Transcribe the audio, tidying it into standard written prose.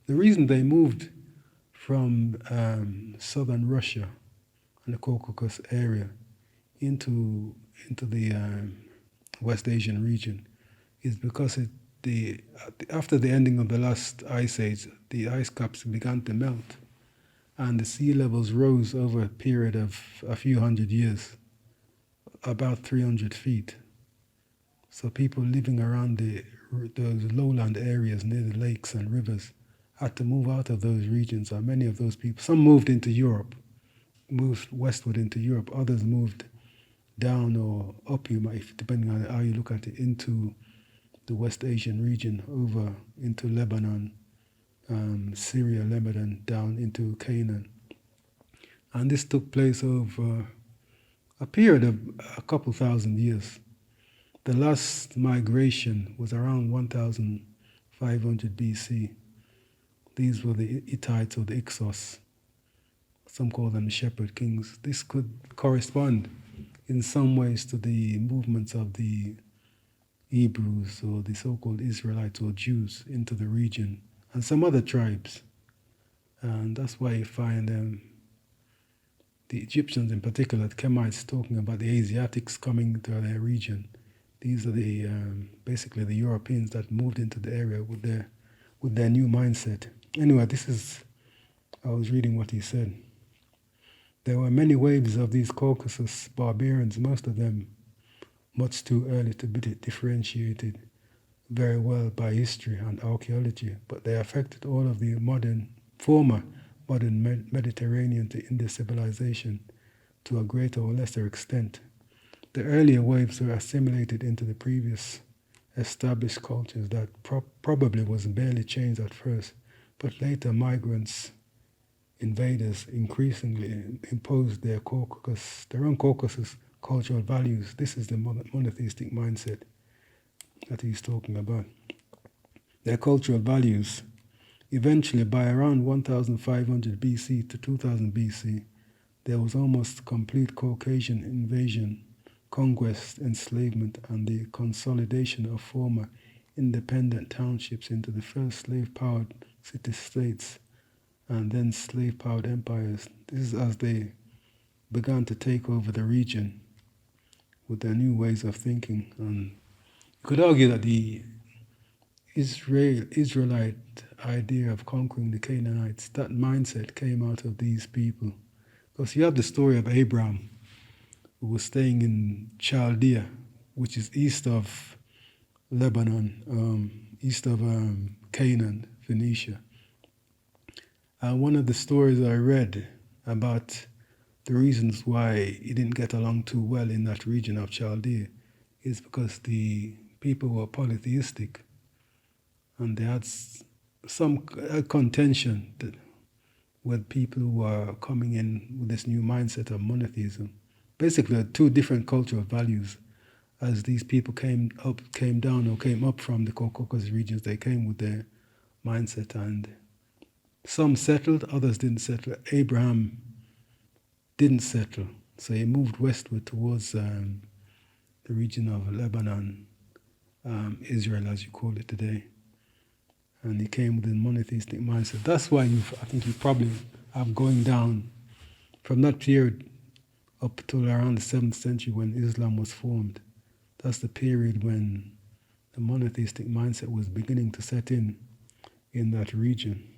The reason they moved from southern Russia and the Caucasus area into the West Asian region is because after the ending of the last ice age, the ice caps began to melt, and the sea levels rose over a period of a few hundred years, about 300 feet. So people living around those lowland areas near the lakes and rivers had to move out of those regions, and many of those people, some moved into Europe, moved westward into Europe, others moved down or up, you might, depending on how you look at it, into the West Asian region, over into Lebanon, Syria, Lebanon, down into Canaan. And this took place over a period of a couple thousand years. The last migration was around 1500 BC. These were the Hittites or the Ixos. Some call them shepherd kings. This could correspond in some ways to the movements of the Hebrews or the so-called Israelites or Jews into the region, and some other tribes. And that's why you find the Egyptians in particular, the Kemites, talking about the Asiatics coming to their region. These are the basically the Europeans that moved into the area with their new mindset. Anyway, I was reading what he said. There were many waves of these Caucasus barbarians, most of them much too early to be differentiated very well by history and archaeology, but they affected all of the former modern Mediterranean to Indus civilization to a greater or lesser extent. The earlier waves were assimilated into the previous established cultures that probably was barely changed at first, but later migrants, invaders, increasingly imposed their own Caucasus cultural values. This is the monotheistic mindset that he's talking about. Their cultural values. Eventually, by around 1500 BC to 2000 BC, there was almost complete Caucasian invasion, conquest, enslavement, and the consolidation of former independent townships into the first slave-powered city-states and then slave-powered empires. This is as they began to take over the region with their new ways of thinking. And you could argue that the Israelite idea of conquering the Canaanites, that mindset came out of these people. Because you have the story of Abraham, who was staying in Chaldea, which is east of Lebanon, east of Canaan, Phoenicia. And one of the stories I read about the reasons why he didn't get along too well in that region of Chaldea is because the people were polytheistic, and they had some contention with people who are coming in with this new mindset of monotheism. Basically, two different cultural values. As these people came down or came up from the Caucasus regions, they came with their mindset, and some settled, others didn't settle. Abraham didn't settle, so he moved westward towards the region of Lebanon, Israel as you call it today. And he came with a monotheistic mindset. That's why I think you probably have going down from that period up till around the 7th century when Islam was formed. That's the period when the monotheistic mindset was beginning to set in that region.